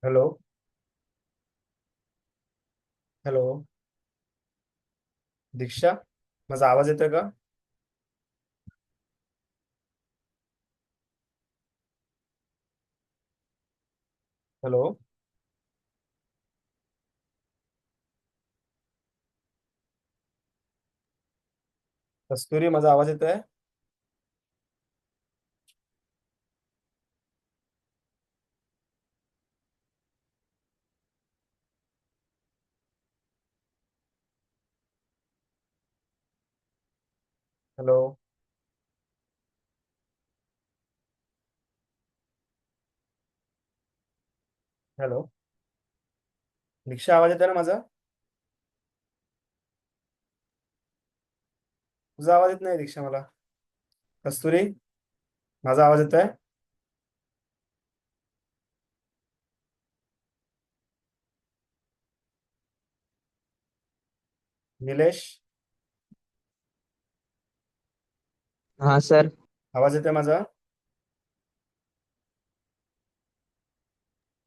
Hello. Hello. दीक्षा, माझा आवाज येतोय का? हॅलो. कस्तुरी, माझा आवाज येतोय? हॅलो. हॅलो. दीक्षा, आवाज येतोय ना माझा? तुझा आवाज येत नाही दीक्षा मला. कस्तुरी, माझा आवाज येतोय? निलेश, हाँ सर। आवाज येतोय माझा?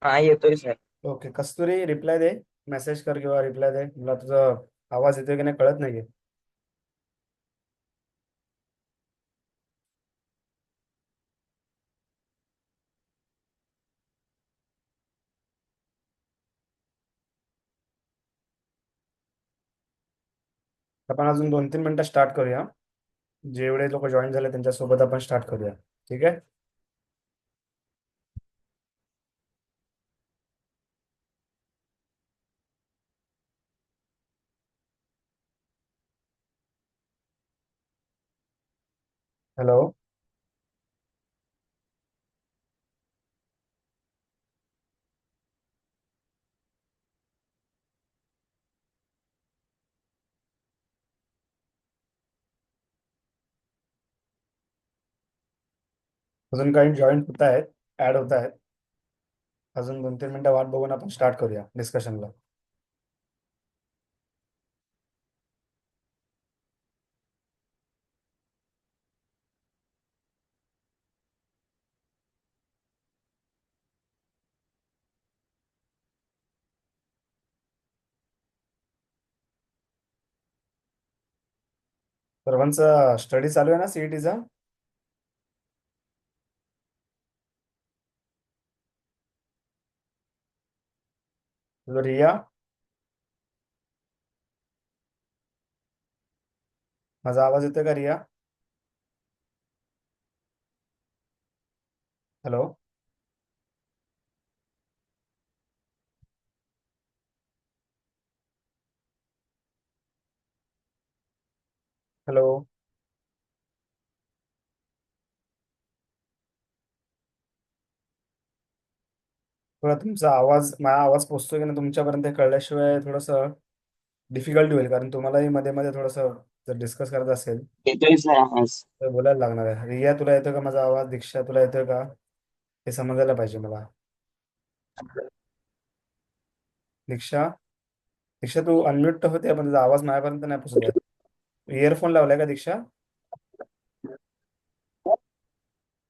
हाँ येतोय सर. ओके. कस्तुरी, रिप्लाय दे. मेसेज कर किंवा रिप्लाय दे. मला तुझा आवाज येतोय की नाही कळत नाहीये. आपण अजून 2-3 मिनिटं स्टार्ट करूया. जेवढे लोक जॉईन झाले त्यांच्यासोबत आपण स्टार्ट करूया. ठीक आहे. हॅलो. अजून काही जॉईन होत आहेत, ऍड होत आहेत. अजून 2-3 मिनिटं वाट बघून आपण स्टार्ट करूया डिस्कशनला. सर्वांचा स्टडी चालू आहे ना सीईटीचा? रिया, माझा आवाज येतोय का रिया? हॅलो. हॅलो. थोडा तुमचा आवाज, माझा आवाज पोहोचतोय की नाही तुमच्यापर्यंत हे कळल्याशिवाय थोडंसं डिफिकल्ट होईल, कारण तुम्हालाही मध्ये मध्ये थोडंसं जर डिस्कस करायचं असेल येतोय सर आवाज. तर बोलायला लागणार आहे. रिया, तुला येतोय का माझा आवाज? दीक्षा, तुला येतोय का? हे समजायला पाहिजे मला. दीक्षा, दीक्षा तू अनम्यूट तर होते पण तुझा आवाज माझ्यापर्यंत नाही पोहोचत आहे. इयरफोन लावलाय का दीक्षा?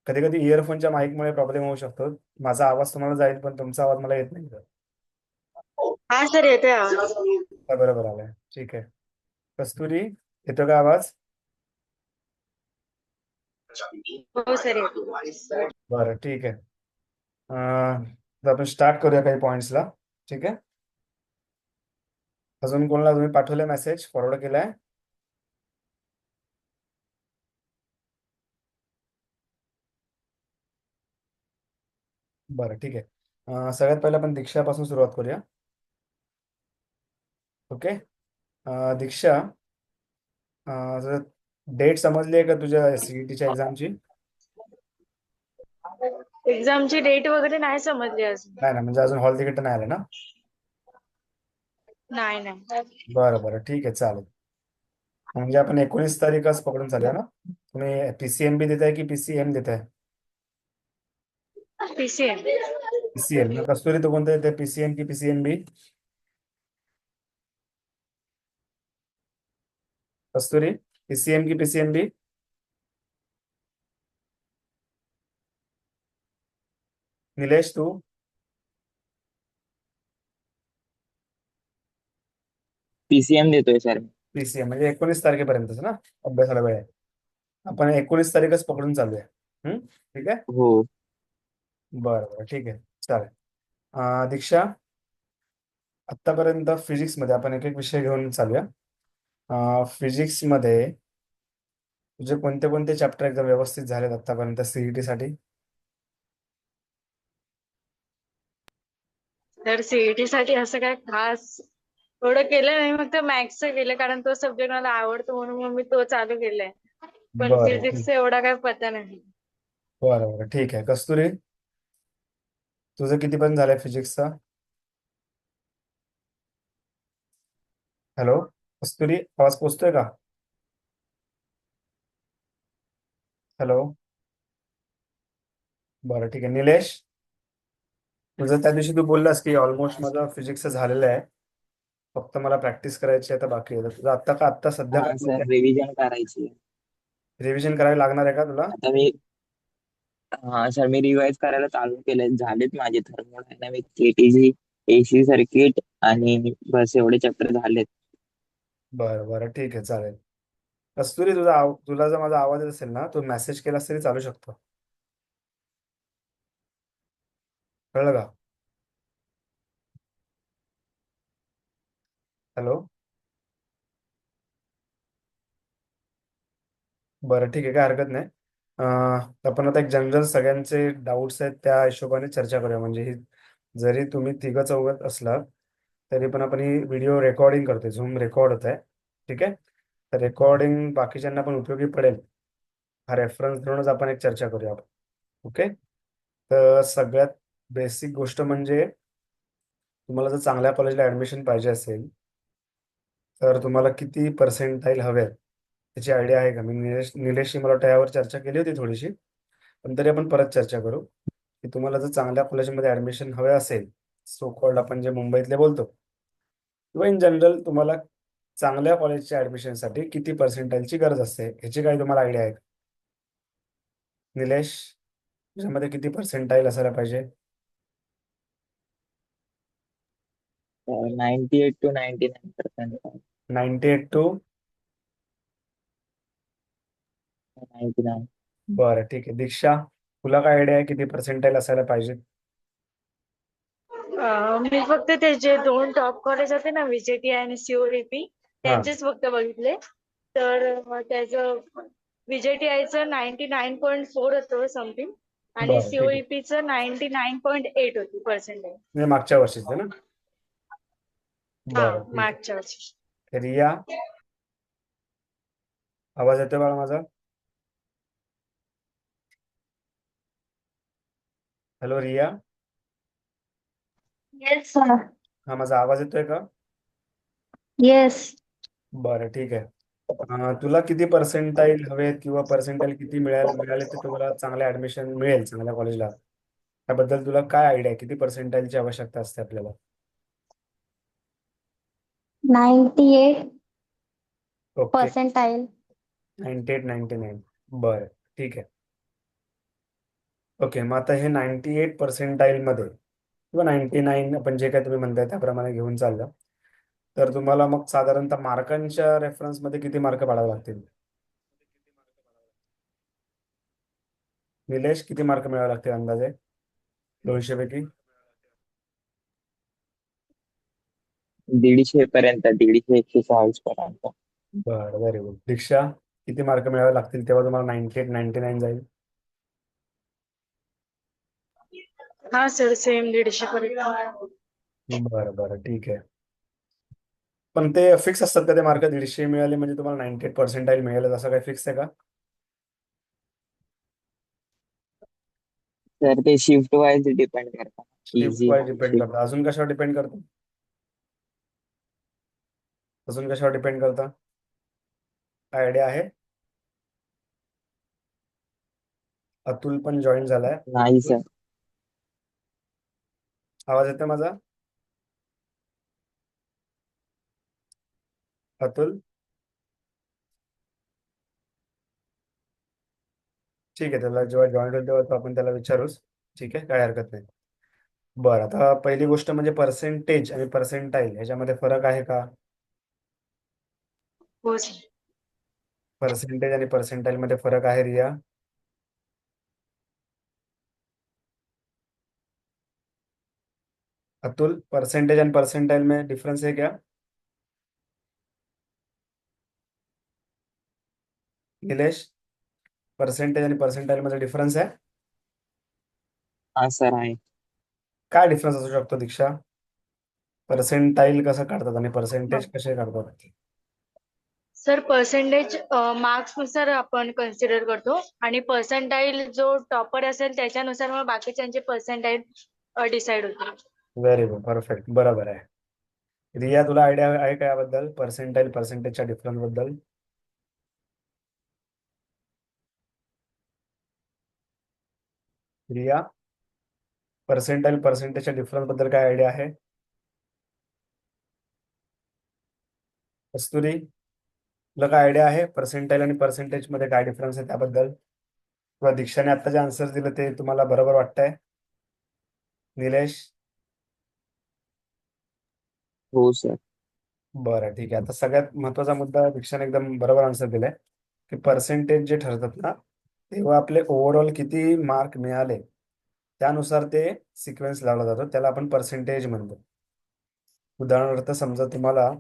कधी कधी इयरफोनच्या माईकमुळे प्रॉब्लेम होऊ शकतो. माझा आवाज तुम्हाला जाईल पण तुमचा आवाज मला येत नाही. हाँ सर येतोय आवाज. बरोबर आलाय, ठीक आहे. कस्तुरी, येतो का आवाज? हो सर येतोय. बरं, ठीक आहे. तर आपण स्टार्ट करूया काही पॉईंट्सला. ठीक आहे. अजून कोणाला तुम्ही पाठवले मेसेज फॉरवर्ड केलाय? बरं, ठीक आहे. सगळ्यात पहिलं आपण दीक्षापासून सुरुवात करूया. ओके. दीक्षा, डेट समजली आहे का तुझ्या सीईटीच्या एक्झामची? एक्झामची डेट वगैरे नाही समजली अजून. नाही ना, म्हणजे अजून हॉल तिकीट नाही आलं ना? नाही नाही. बरं बरं, ठीक आहे, चालेल. म्हणजे आपण 19 तारीखच पकडून चालूया ना? तुम्ही पीसीएमबी देताय की पीसीएम देताय? पीसीएम. पीसीएम ना. कस्तुरी, तो कोणतं येते, पीसीएम की पीसीएमबी? कस्तुरी, पीसीएम की पीसीएमबी? निलेश, तू? पीसीएम देतोय सर. पीसीएम म्हणजे 19 तारखेपर्यंतच ना अभ्यासाला वेळ आहे. आपण 19 तारीखच पकडून चालूया. ठीक आहे. हो. बरं बरं ठीक आहे चालेल. दीक्षा, आतापर्यंत फिजिक्स मध्ये आपण एक एक विषय घेऊन चालूया. फिजिक्स मध्ये तुझे कोणते कोणते चॅप्टर एकदम व्यवस्थित झालेत आतापर्यंत सीईटी साठी? तर सीईटी साठी असं काय खास थोडं केलं नाही, फक्त मॅथ्सचं केलं कारण तो सब्जेक्ट मला आवडतो म्हणून मग मी तो चालू केलाय. पण बरं ठीक. फिजिक्सचा एवढा काय पता नाही. बरं बरं ठीक आहे. कस्तुरी, तुझं किती पण झालंय फिजिक्सचा? हॅलो कस्तुरी, आवाज पोचतोय का? हॅलो. बरं ठीक आहे. निलेश, तुझं त्या दिवशी तू बोललास की ऑलमोस्ट माझं फिजिक्स झालेलं आहे, फक्त मला प्रॅक्टिस करायची आहे तर बाकी आहे. तर तुझं आत्ता का आत्ता सध्या हा काय सर, रिव्हिजन करायची आहे. रिव्हिजन करावी लागणार आहे का तुला? आता मी हा सर, मी रिवाइज करायला चालू केलंय. झालेत माझे थर्मोडायनामिक, केटीजी, एसी सर्किट आणि बस एवढे चॅप्टर झालेत. बरं बरं ठीक आहे चालेल. कस्तुरी, तुला जर माझा आवाज येत असेल ना, तू मेसेज केलास तरी चालू शकतो. कळलं का? हॅलो. बरं ठीक आहे, काय हरकत नाही. आपण आता एक जनरल सगळ्यांचे डाऊट्स आहेत त्या हिशोबाने चर्चा करूया. म्हणजे ही जरी तुम्ही तिघं चौघत असलात तरी पण आपण ही व्हिडिओ रेकॉर्डिंग करतोय, झूम रेकॉर्ड होत आहे. ठीक आहे. तर रेकॉर्डिंग बाकीच्यांना पण उपयोगी पडेल, हा रेफरन्स धरूनच आपण एक चर्चा करूया आपण. ओके. तर सगळ्यात बेसिक गोष्ट म्हणजे तुम्हाला जर चांगल्या कॉलेजला ऍडमिशन पाहिजे असेल तर तुम्हाला किती पर्सेंटाईल हवे त्याची आयडिया आहे का? मी निलेशशी मला वाटतं यावर चर्चा केली होती थोडीशी, पण तरी आपण परत चर्चा करू की तुम्हाला जर चांगल्या कॉलेजमध्ये ऍडमिशन हवे असेल, सो कॉल्ड आपण जे मुंबईतले बोलतो, किंवा इन जनरल तुम्हाला चांगल्या कॉलेजच्या ऍडमिशनसाठी किती पर्सेंटाईलची गरज असते ह्याची काही तुम्हाला आयडिया आहे का? निलेश, त्याच्यामध्ये किती पर्सेंटाईल असायला पाहिजे? 98 to 99%. 98 to 99. बरं ठीक आहे. दीक्षा, तुला काय आयडिया आहे किती पर्सेंटाईल असायला पाहिजे? मी फक्त ते जे दोन टॉप कॉलेज होते ना, व्हीजेटीआय आणि सीओईपी, हा. त्यांचेच फक्त बघितले. तर त्याचं व्हीजेटीआयचं 99.4 होतं समथिंग आणि बरं ठीक आहे. सीओईपीचं 99.8 होती पर्सेंटेज. म्हणजे मागच्या वर्षीच ना? हा, बरं ठीक मागच्या वर्षी. आहे. रिया, आवाज येतोय बाळा माझा? Hello Riya, yes sir. हा माझा आवाज येतोय का? येस. बरं ठीक आहे. तुला किती पर्सेंटाईल हवेत किंवा पर्सेंटाईल किती मिळाले तर तुम्हाला चांगलं ऍडमिशन मिळेल चांगल्या कॉलेजला, त्याबद्दल तुला काय आयडिया आहे? किती पर्सेंटाईलची आवश्यकता असते आपल्याला? 98 ओके. पर्सेंटाईल. 98 99. बरं ठीक आहे. ओके, मग आता हे 98 पर्सेंटाईल मध्ये किंवा 99 आपण जे काय तुम्ही म्हणताय त्याप्रमाणे घेऊन चाललं तर तुम्हाला मग साधारणतः मार्कांच्या रेफरन्समध्ये किती मार्क पाडावे लागतील? निलेश, किती मार्क मिळावे लागतील अंदाजे 200 पैकी? 150 पर्यंत, 150 140 पर्यंत. बरं, व्हेरी गुड. दीक्षा, किती मार्क मिळावे लागतील तेव्हा तुम्हाला 98 99 जाईल? हा सर, सेम 150 पर्यंत. बरं बरं ठीक आहे. पण ते फिक्स असतात का ते मार्क? 150 मिळाले म्हणजे तुम्हाला 98 पर्सेंटाईल मिळेल असं काही फिक्स आहे का? तर ते शिफ्ट वाईज डिपेंड करतात. Shift easy wise hard depend shift. करतं. अजून कशावर डिपेंड करतं? अजून कशावर डिपेंड करतं? आयडिया आहे? अतुल पण जॉईन झालाय. नाही अतुल, सर. आवाज येतोय माझा? अतुल, ठीक आहे. त्याला जेव्हा जॉईन होईल तेव्हा तो आपण त्याला विचारूच. ठीक आहे, काय हरकत नाही. बरं, आता पहिली गोष्ट म्हणजे पर्सेंटेज आणि पर्सेंटाईल ह्याच्यामध्ये फरक आहे का? हो सर. पर्सेंटेज आणि पर्सेंटाईल मध्ये फरक आहे Riya? Atul, percentage and percentile में डिफरेंस है क्या? निलेश, परसेंटेज आणि परसेंटाइल मध्ये डिफरन्स आहे? हा सर आहे. काय डिफरन्स असू शकतो दीक्षा? पर्सेंटाईल कसं काढतात आणि पर्सेंटेज कसे काढतात? सर पर्सेंटेज मार्क्स नुसार आपण कन्सिडर करतो आणि पर्सेंटाईल जो टॉपर असेल त्याच्यानुसार मग बाकीच्यांचे पर्सेंटाईल डिसाइड होते. व्हेरी गुड, परफेक्ट, बरोबर आहे. रिया, तुला आयडिया आहे का याबद्दल, पर्सेंटाईल पर्सेंटेजच्या डिफरन्स बद्दल? रिया, पर्सेंटाईल पर्सेंटेजच्या डिफरन्स बद्दल काय आयडिया आहे? कस्तुरी, तुला काय आयडिया आहे पर्सेंटाईल आणि पर्सेंटेज मध्ये काय डिफरन्स आहे त्याबद्दल? किंवा दीक्षाने आता जे आन्सर दिलं ते तुम्हाला बरोबर वाटतंय? निलेश? हो सर. बरं, ठीक आहे. आता सगळ्यात महत्वाचा मुद्दा दीक्षाने एकदम बरोबर आन्सर दिलाय की पर्सेंटेज जे ठरतात ना, तेव्हा आपले ओव्हरऑल किती मार्क मिळाले त्यानुसार ते सिक्वेन्स लावला जातो, त्याला आपण पर्सेंटेज म्हणतो. उदाहरणार्थ समजा तुम्हाला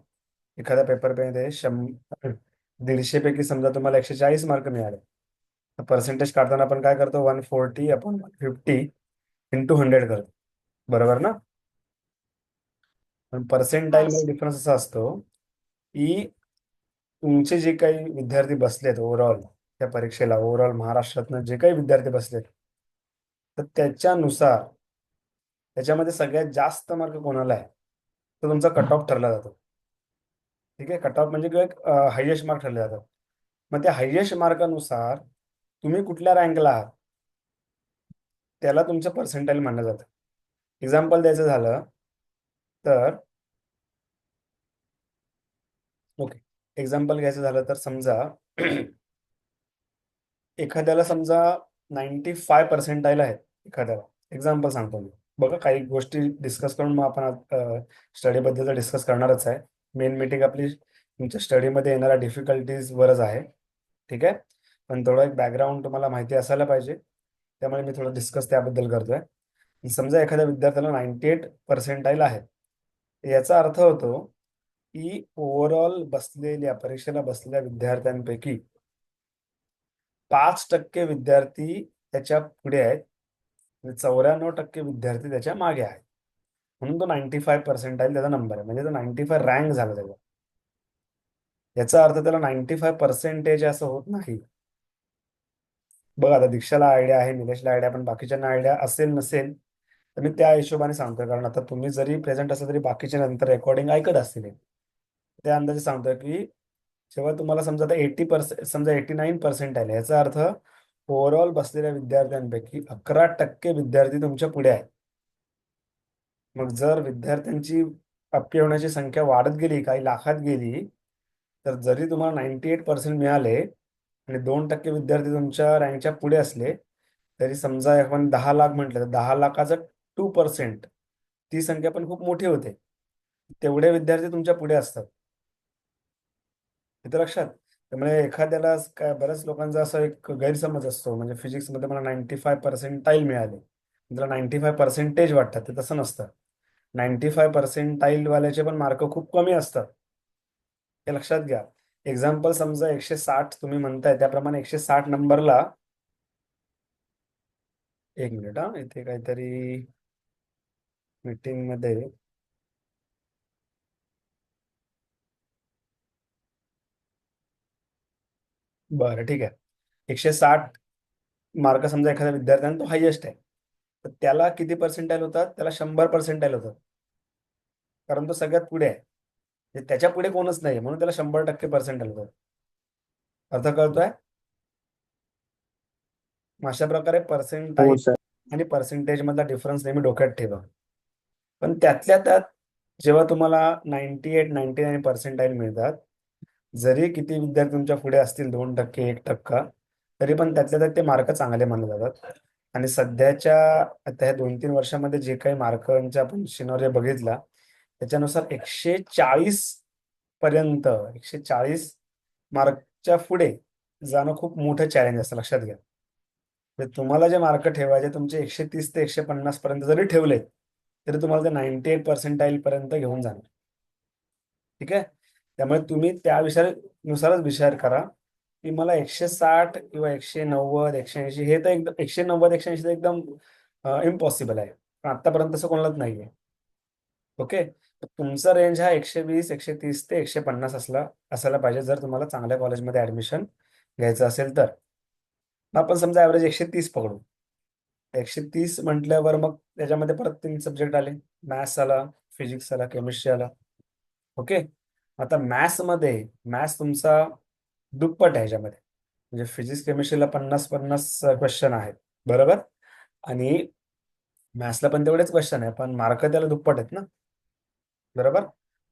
एखाद्या पेपरमध्ये 150 पैकी समजा तुम्हाला 140 मार्क मिळाले, तर पर्सेंटेज काढताना आपण काय करतो? 140/150 इंटू 100 करतो, बरोबर ना? पण पर्सेंटाईल हा मध्ये डिफरन्स असा असतो की तुमचे जे काही विद्यार्थी बसलेत ओव्हरऑल त्या परीक्षेला, ओव्हरऑल महाराष्ट्रातनं जे काही विद्यार्थी बसलेत, तर त्याच्यानुसार त्याच्यामध्ये सगळ्यात जास्त मार्क कोणाला आहे तर तुमचा कट ऑफ ठरला जातो. ठीक आहे, कट ऑफ म्हणजे हायएस्ट मार्क ठरले जातात. मग त्या हायएस्ट मार्कानुसार तुम्ही कुठल्या रँकला आहात त्याला तुमचं पर्सेंटाईल मानलं जातं. एक्झाम्पल द्यायचं झालं तर, ओके, एक्झाम्पल घ्यायचं झालं तर समजा एखाद्याला समजा 95 पर्सेंटाईल आहेत एखाद्याला, एक्झाम्पल सांगतो मी. बघा, काही गोष्टी डिस्कस करून मग आपण स्टडीबद्दल डिस्कस करणारच आहे. मेन मीटिंग आपली तुमच्या स्टडीमध्ये येणाऱ्या डिफिकल्टीज वरच आहे. ठीक आहे, पण थोडं एक बॅकग्राऊंड तुम्हाला माहिती असायला पाहिजे, त्यामुळे मी थोडं डिस्कस त्याबद्दल करतोय. समजा एखाद्या विद्यार्थ्याला 98 पर्सेंटाईल आहेत, याचा अर्थ होतो की ओव्हरऑल बसलेल्या परीक्षेला बसलेल्या विद्यार्थ्यांपैकी 5% विद्यार्थी त्याच्या पुढे आहेत आणि 94% विद्यार्थी त्याच्या मागे आहेत, म्हणून तो 95 पर्सेंटाईल त्याचा नंबर आहे, म्हणजे तो 95 रँक झाला त्याचा. याचा अर्थ त्याला 95 पर्सेंटेज असं होत नाही. बघा, आता दीक्षाला आयडिया आहे, निलेशला आयडिया, पण बाकीच्यांना आयडिया असेल नसेल तर मी त्या हिशोबाने सांगतोय, कारण आता तुम्ही जरी प्रेझेंट असलं तरी बाकीचे नंतर रेकॉर्डिंग ऐकत असतील. त्या अंदाजे सांगतोय की जेव्हा तुम्हाला समजा आता 80%, समजा 89 पर्सेंटाईल आहे, याचा अर्थ ओव्हरऑल बसलेल्या विद्यार्थ्यांपैकी 11% विद्यार्थी तुमच्या पुढे आहेत. मग जर विद्यार्थ्यांची अप्पी होण्याची संख्या वाढत गेली, काही लाखात गेली, तर जरी तुम्हाला 98% मिळाले आणि 2% विद्यार्थी तुमच्या रँकच्या पुढे असले, तरी समजा आपण 10 लाख म्हटलं तर 10 लाखाचं 2%, ती संख्या पण खूप मोठी होते. तेवढे विद्यार्थी तुमच्या पुढे असतात. इथं लक्षात. त्यामुळे एखाद्याला काय, बऱ्याच लोकांचा असा एक गैरसमज असतो, म्हणजे फिजिक्समध्ये मला 95 पर्सेंटाईल मिळाले, त्याला 95 पर्सेंटेज वाटतात, ते तसं नसतं. 95 पर्सेंटाईल वाल्याचे पण मार्क खूप कमी असतात, हे लक्षात घ्या. एक्झाम्पल समजा 160 तुम्ही म्हणताय, त्याप्रमाणे 160 नंबरला, एक मिनिट हा, इथे काहीतरी मीटिंग मध्ये बरं, ठीक आहे, 160 मार्क समजा एखाद्या विद्यार्थ्याने तो हायएस्ट आहे, तर त्याला किती पर्सेंटाईल होतात? त्याला 100 पर्सेंटाईल होतात, कारण तो सगळ्यात पुढे आहे. म्हणजे त्याच्या पुढे कोणच नाही, म्हणून त्याला 100% पर्सेंटाईल होतात. अर्थ कळतोय? अशा प्रकारे पर्सेंटाईल हो सर. आणि पर्सेंटेज मधला डिफरन्स नेहमी डोक्यात ठेवा. पण त्यातल्या त्यात जेव्हा तुम्हाला 98, 99 पर्सेंटाईल मिळतात, जरी किती विद्यार्थी तुमच्या पुढे असतील, 2%, 1%, तरी पण त्यातल्या त्यात ते मार्क चांगले मानले जातात. आणि सध्याच्या आता ह्या 2-3 वर्षामध्ये जे काही मार्कांचा आपण सिनारिओ बघितला, त्याच्यानुसार 140 पर्यंत, 140 मार्कच्या पुढे जाणं खूप मोठं चॅलेंज असतं, लक्षात घ्या. म्हणजे तुम्हाला जे मार्क ठेवायचे तुमचे 130 ते 150 पर्यंत जरी ठेवले तरी तुम्हाला ते 98% पर्यंत घेऊन जाणार. ठीक आहे. त्यामुळे तुम्ही त्या विषयानुसारच विचार करा की मला 160 किंवा 190 180, हे तर एकदम 190 180 तर एकदम इम्पॉसिबल आहे, पण आतापर्यंत तसं कोणालाच नाहीये. ओके. तर तुमचा रेंज हा 120 130 ते 150 असायला पाहिजे जर तुम्हाला चांगल्या कॉलेजमध्ये ऍडमिशन घ्यायचं असेल तर. आपण समजा ॲव्हरेज 130 पकडू. 130 म्हटल्यावर मग त्याच्यामध्ये परत 3 सब्जेक्ट आले. मॅथ्स आला, फिजिक्स आला, केमिस्ट्री आला. ओके. आता मॅथ्स तुमचा दुप्पट आहे ह्याच्यामध्ये. म्हणजे फिजिक्स केमिस्ट्रीला 50-50 क्वेश्चन आहेत, बरोबर. आणि मॅथ्सला पण तेवढेच क्वेश्चन आहे, पण मार्क त्याला दुप्पट आहेत ना, बरोबर.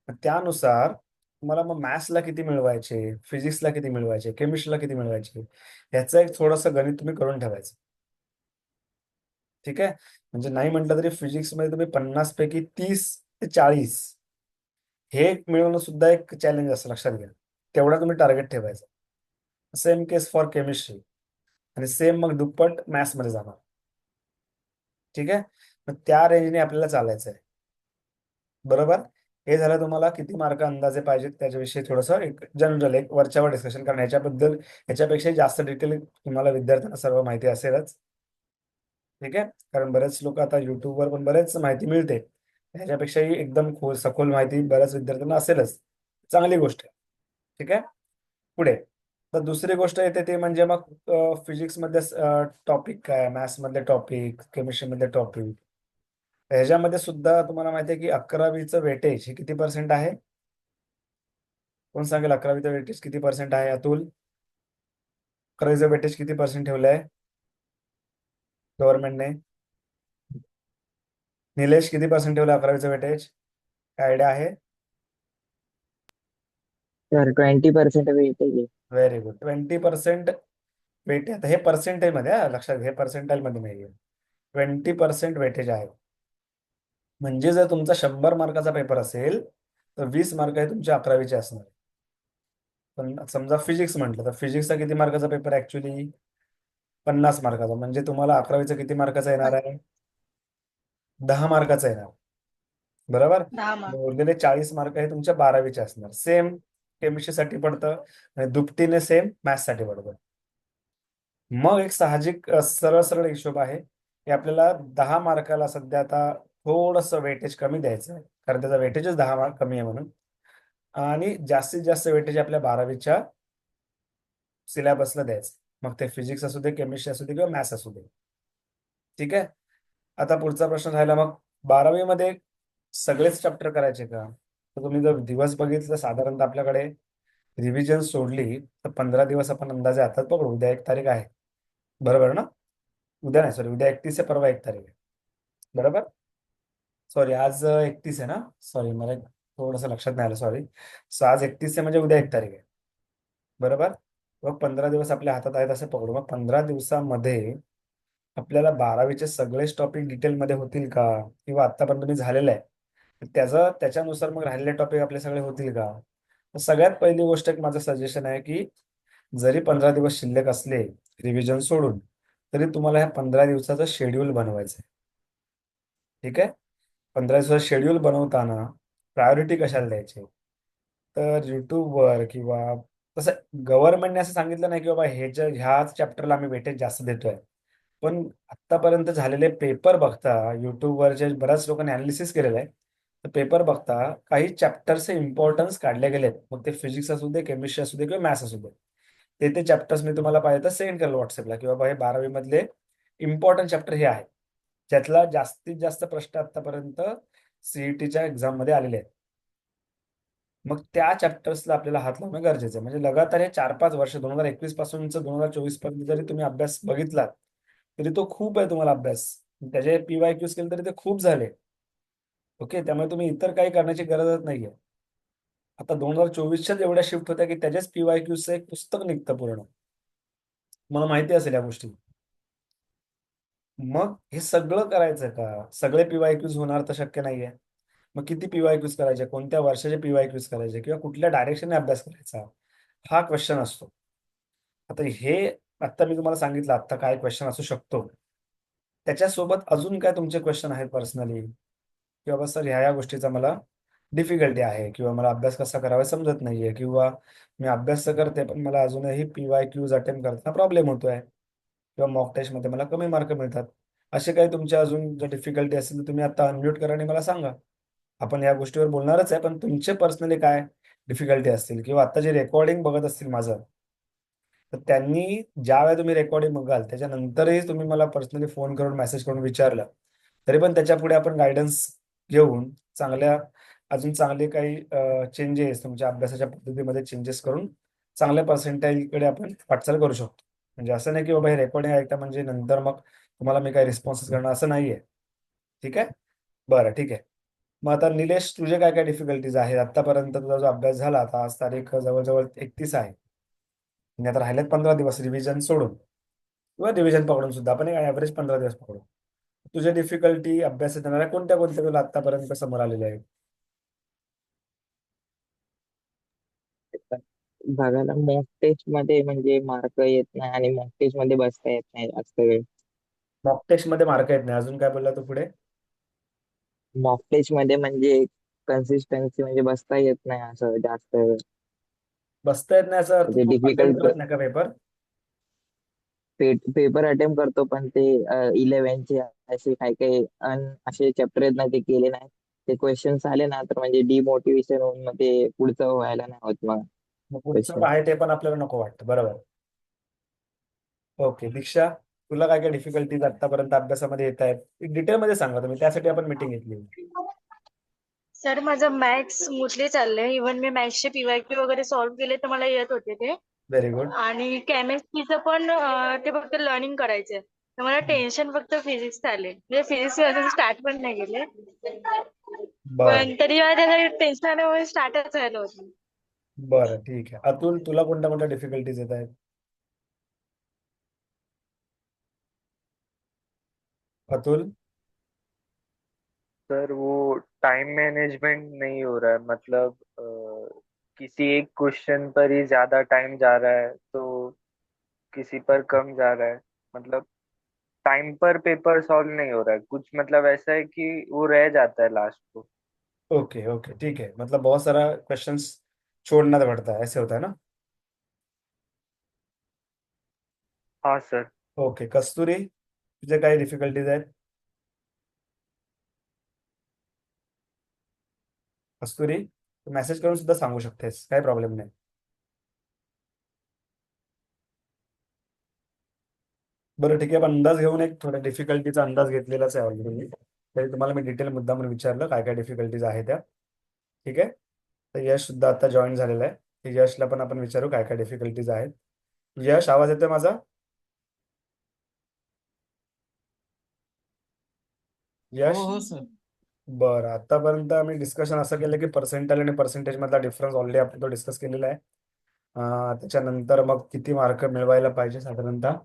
मग त्यानुसार तुम्हाला मग मॅथ्सला किती मिळवायचे, फिजिक्सला किती मिळवायचे, केमिस्ट्रीला किती मिळवायचे, याचं एक थोडंसं गणित तुम्ही करून ठेवायचं. ठीक आहे. म्हणजे नाही म्हटलं तरी फिजिक्समध्ये तुम्ही 50 पैकी 30 ते 40 हे मिळवणं सुद्धा एक चॅलेंज असं लक्षात घ्या. तेवढा तुम्ही टार्गेट ठेवायचं. सेम केस फॉर केमिस्ट्री, आणि सेम मग दुप्पट मॅथ्समध्ये जाणार. ठीक आहे. मग त्या रेंजने आपल्याला चालायचं आहे, बरोबर. हे झालं तुम्हाला किती मार्क अंदाजे पाहिजेत त्याच्याविषयी थोडंसं एक जनरल, एक वरच्यावर डिस्कशन, कारण ह्याच्यापेक्षा जास्त डिटेल तुम्हाला विद्यार्थ्यांना सर्व माहिती असेलच. ठीक आहे. कारण बरेच लोक आता युट्यूबवर पण बरेच माहिती मिळते, ह्याच्यापेक्षाही एकदम सखोल माहिती बऱ्याच विद्यार्थ्यांना असेलच. चांगली गोष्ट आहे. ठीक आहे. पुढे तर दुसरी गोष्ट येते ते म्हणजे मग फिजिक्समध्ये टॉपिक काय, मॅथ्समधले टॉपिक, केमिस्ट्रीमधले टॉपिक. ह्याच्यामध्ये सुद्धा तुम्हाला माहिती आहे की 11वीचं वेटेज हे किती पर्सेंट आहे? कोण सांगेल 11वीचं वेटेज किती पर्सेंट आहे? अतुल, 11वीचं वेटेज किती पर्सेंट ठेवलंय गव्हर्नमेंटने? निलेश, किती पर्सेंट ठेवलं 11वीचं वेटेज? काय आयडिया आहे? सर 20% वेटेज आहे. Very good. 20% वेटेज. आता हे पर्सेंटेज मध्ये, लक्षात घ्या, हे पर्सेंटाईल मध्ये नाहीये. 20% वेटेज आहे. म्हणजे जर तुमचा 100 मार्काचा पेपर असेल तर 20 मार्क हे तुमच्या 11वीचे असणार. पण समजा फिजिक्स म्हटलं तर फिजिक्सचा किती मार्काचा पेपर आहे ऍक्च्युली? 50 मार्काचा. म्हणजे तुम्हाला 11वीचा किती मार्काचा येणार आहे? 10 मार्काचा येणार, बरोबर. 10 मार्क. उरलेले 40 मार्क हे तुमच्या 12वीचे असणार. सेम केमिस्ट्रीसाठी पडतं आणि दुपटीने सेम मॅथ्ससाठी पडतं. मग एक साहजिक सरळ सरळ हिशोब आहे की आपल्याला 10 मार्काला सध्या आता थोडंसं वेटेज कमी द्यायचं आहे, कारण त्याचा वेटेजच 10 मार्क कमी आहे म्हणून. आणि जास्तीत जास्त वेटेज आपल्या 12वीच्या सिलेबसला द्यायचं. मग ते फिजिक्स असू दे, केमिस्ट्री असू दे किंवा मॅथ्स असू दे. ठीक आहे. आता पुढचा प्रश्न राहिला मग 12वीमध्ये सगळेच चॅप्टर करायचे का? तर तुम्ही जर दिवस बघितलं तर साधारणतः आपल्याकडे रिव्हिजन सोडली तर 15 दिवस आपण अंदाजे हातात पकडू. उद्या 1 तारीख आहे, बरोबर ना? उद्या नाही, सॉरी, उद्या 31 आहे, परवा 1 तारीख आहे, बरोबर. सॉरी, आज 31 आहे ना, सॉरी, मला थोडंसं लक्षात नाही आलं, सॉरी. सो आज 31 आहे म्हणजे उद्या 1 तारीख आहे, बरोबर. मग 15 दिवस आपल्या हातात आहेत असं पकडू. मग 15 दिवसामध्ये आपल्याला 12वीचे सगळेच टॉपिक डिटेलमध्ये होतील का, किंवा आतापर्यंत तुम्ही झालेलं आहे त्याच्यानुसार मग राहिलेले टॉपिक आपले सगळे होतील का? तर सगळ्यात पहिली गोष्ट एक माझं सजेशन आहे की जरी 15 दिवस शिल्लक असले रिव्हिजन सोडून, तरी तुम्हाला ह्या 15 दिवसाचं शेड्यूल बनवायचं आहे. ठीक आहे. 15 दिवसाचं शेड्यूल बनवताना प्रायोरिटी कशाला द्यायची? तर युट्यूबवर किंवा तसं गव्हर्नमेंटने असं सांगितलं नाही की बाबा ह्याच चॅप्टरला आम्ही वेटेज जास्त देतोय. पण आतापर्यंत झालेले पेपर बघता, युट्यूबवरचे बऱ्याच लोकांनी अनालिसिस केलेलं आहे, तर पेपर बघता काही चॅप्टरचे इम्पॉर्टन्स काढले गेलेत. मग ते फिजिक्स असू दे, केमिस्ट्री असू दे किंवा मॅथ्स असू दे. ते चॅप्टर्स मी तुम्हाला पाहिजे तर सेंड केलं व्हॉट्सअपला की बाबा हे 12वी मधले इम्पॉर्टंट चॅप्टर हे आहे, ज्यातला जास्तीत जास्त प्रश्न आतापर्यंत सीईटीच्या एक्झाम मध्ये आलेले आहेत. मग त्या चॅप्टर्सला आपल्याला हात लावणं गरजेचं आहे. म्हणजे लगातार हे 4-5 वर्ष 2021 पासूनच 2024 पर्यंत जरी तुम्ही अभ्यास बघितलात तरी तो खूप आहे तुम्हाला अभ्यास. त्याचे PYQs केले तरी ते खूप झाले. ओके. त्यामुळे तुम्ही इतर काही करण्याची गरजच नाहीये. आता 2024च्याच एवढ्या शिफ्ट होत्या की त्याच्याच PYQचं एक पुस्तक निघतं पूर्ण. मला माहिती असेल या गोष्टी. मग हे सगळं करायचं का? सगळे PYQs होणार तर शक्य नाहीये. मग किती PYQs करायचे, कोणत्या वर्षाचे PYQs करायचे, किंवा कुठल्या डायरेक्शनने अभ्यास करायचा, हा क्वेश्चन असतो. आता हे आत्ता मी तुम्हाला सांगितलं आत्ता काय क्वेश्चन असू शकतो, त्याच्यासोबत अजून काय तुमचे क्वेश्चन आहेत पर्सनली, की बाबा सर ह्या गोष्टीचा मला डिफिकल्टी आहे, किंवा मला अभ्यास कसा करावा समजत नाहीये, किंवा मी अभ्यास तर करते पण मला अजूनही PYQs अटेम्प्ट करताना प्रॉब्लेम होतोय, किंवा मॉक टेस्टमध्ये मला कमी मार्क मिळतात. असे काही तुमचे अजून जर डिफिकल्टी असेल तर तुम्ही आता अनम्यूट करा आणि मला सांगा. आपण या गोष्टीवर बोलणारच आहे, पण तुमचे पर्सनली काय डिफिकल्टी असतील, किंवा आता जे रेकॉर्डिंग बघत असतील माझं, तर त्यांनी ज्या वेळेला तुम्ही रेकॉर्डिंग बघाल त्याच्यानंतरही तुम्ही मला पर्सनली फोन करून मेसेज करून विचारलं, तरी पण त्याच्या पुढे आपण गायडन्स घेऊन चांगल्या अजून चांगले काही चेंजेस तुमच्या अभ्यासाच्या पद्धतीमध्ये चेंजेस करून चांगल्या पर्सेंटाईलकडे आपण वाटचाल करू शकतो. म्हणजे असं नाही की बाबा हे रेकॉर्डिंग ऐकता म्हणजे नंतर मग तुम्हाला मी काही रिस्पॉन्सेस करणार, असं नाहीये. ठीक आहे. बरं, ठीक आहे. मग आता निलेश, तुझे काय काय डिफिकल्टीज आहेत आतापर्यंत? तुझा जो अभ्यास झाला, आता आज तारीख जवळजवळ 31 आहे, म्हणजे आता राहिलेत 15 दिवस रिव्हिजन सोडून, किंवा रिव्हिजन पकडून सुद्धा आपण एक ॲव्हरेज 15 दिवस पकडू. तुझे डिफिकल्टी अभ्यासात येणाऱ्या कोणत्या कोणत्या तुला आतापर्यंत समोर आलेल्या आहेत? बघायला मॉक टेस्ट मध्ये म्हणजे मार्क येत नाही आणि मॉक टेस्ट मध्ये बसता येत नाही जास्त वेळ. मॉक टेस्ट मध्ये मार्क येत नाही, अजून काय बोलला तू पुढे? मॉक टेस्ट मध्ये म्हणजे कन्सिस्टन्सी म्हणजे बसता येत नाही असं जास्त वेळ. बसता येत नाही याचा अर्थ म्हणजे तू अटेम्प्ट डिफिकल्ट करत नाही का पेपर? पेपर अटेम्प्ट करतो पण ते 11चे असे काही काही असे चॅप्टर आहेत ना ते केले नाही. ते क्वेश्चन्स आले ना तर म्हणजे डिमोटिवेशन होऊन मग ते पुढचं व्हायला नाही होत मग मग पुढचं क्वेश्चन. आहे ते पण आपल्याला नको वाटतं, बरोबर. ओके दीक्षा, तुला काय काय डिफिकल्टीज आतापर्यंत अभ्यासामध्ये येत आहेत डिटेलमध्ये सांगा तुम्ही, त्यासाठी आपण मीटिंग घेतली. सर माझं मॅथ्स स्मूथली चाललंय. इव्हन मी मॅथ्सचे PYQ वगैरे सॉल्व्ह केले तर मला येत होते ते. Very good. आणि केमिस्ट्रीचं पण ते फक्त लर्निंग करायचंय. तर मला टेन्शन फक्त फिजिक्स आले. म्हणजे फिजिक्स अजून स्टार्ट पण नाही केले. बरं. पण तरी मला त्याचं टेन्शन आल्यामुळे स्टार्टच व्हायला होतं. बरं, ठीक आहे. अतुल, तुला कोणत्या कोणत्या डिफिकल्टीज येत आहेत? अतुल? सर वो टाइम मैनेजमेंट नहीं हो रहा है, मतलब किसी एक क्वेश्चन पर ही ज्यादा टाइम जा रहा है तो किसी पर कम जा रहा है। मतलब टाइम पर पेपर सॉल्व नहीं हो रहा है कुछ, मतलब ऐसा है कि वो रह जाता है लास्ट को। ओके ओके, ठीक है, मतलब बहुत सारा क्वेश्चंस छोड़ना पड़ता है, ऐसे होता है ना? हाँ सर। ओके. कस्तुरी, तुझे काही डिफिकल्टीज आहेत? कस्तुरी, मेसेज करून सुद्धा सांगू शकतेस, काही प्रॉब्लेम नाही. बरं, ठीक आहे. आपण अंदाज घेऊन एक थोड्या डिफिकल्टीचा अंदाज घेतलेलाच आहे ऑलरेडी. तरी तुम्हाला मी डिटेल मुद्दा म्हणून विचारलं काय काय डिफिकल्टीज आहेत त्या. ठीक आहे. तर यश सुद्धा आता जॉईन झालेला आहे. तर यशला पण आपण विचारू काय काय डिफिकल्टीज आहेत. यश, आवाज येतोय माझा? हो यश? हो सर. बरं, आतापर्यंत आम्ही डिस्कशन असं केलं की पर्सेंटाइल आणि पर्सेंटेज मधला डिफरन्स ऑलरेडी आपण तो डिस्कस केलेला आहे. त्याच्यानंतर मग किती मार्क मिळवायला पाहिजे साधारणतः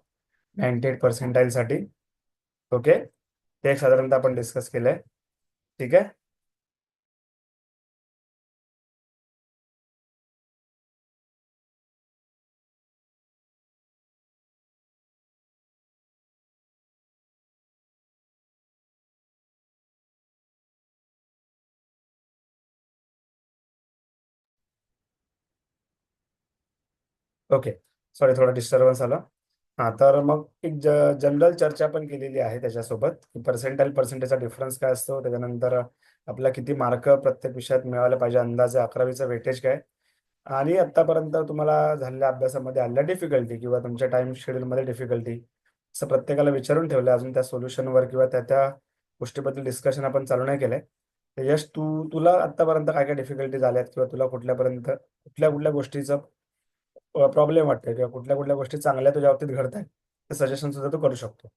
98 पर्सेंटाईलसाठी. ओके, ते एक साधारणतः आपण डिस्कस केलंय. ठीक आहे. ओके, सॉरी, थोडा डिस्टर्बन्स आला. हां, तर मग एक जनरल चर्चा पण केलेली आहे त्याच्यासोबत, की पर्सेंटाईल पर्सेंटेजचा डिफरन्स काय असतो, त्याच्यानंतर आपला किती मार्क प्रत्येक विषयात मिळायला पाहिजे, अंदाजे 11वीचं वेटेज काय, आणि आतापर्यंत तुम्हाला झालेल्या अभ्यासामध्ये आलेल्या डिफिकल्टी किंवा तुमच्या टाइम शेड्यूलमध्ये डिफिकल्टी, असं प्रत्येकाला विचारून ठेवलं. अजून त्या सोल्युशनवर किंवा त्या त्या गोष्टीबद्दल डिस्कशन आपण चालू नाही केलंय. तर यश, तुला आतापर्यंत काय काय डिफिकल्टी झाल्यात, किंवा तुला कुठल्यापर्यंत कुठल्या कुठल्या गोष्टीचं प्रॉब्लेम वाटतोय, किंवा कुठल्या कुठल्या गोष्टी चांगल्या तुझ्या बाबतीत घडत आहेत, ते सजेशन सुद्धा तू करू शकतो.